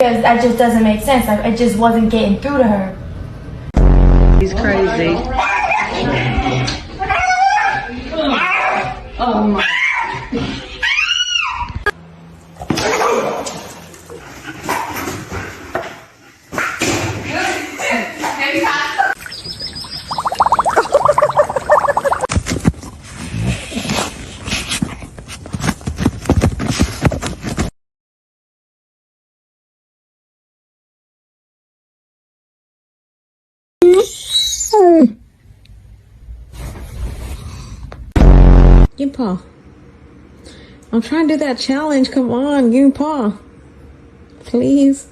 Because that just doesn't make sense. Like, it just wasn't getting through to her. He's crazy. Oh my. Give me paw. I'm trying to do that challenge. Come on, give me paw. Please.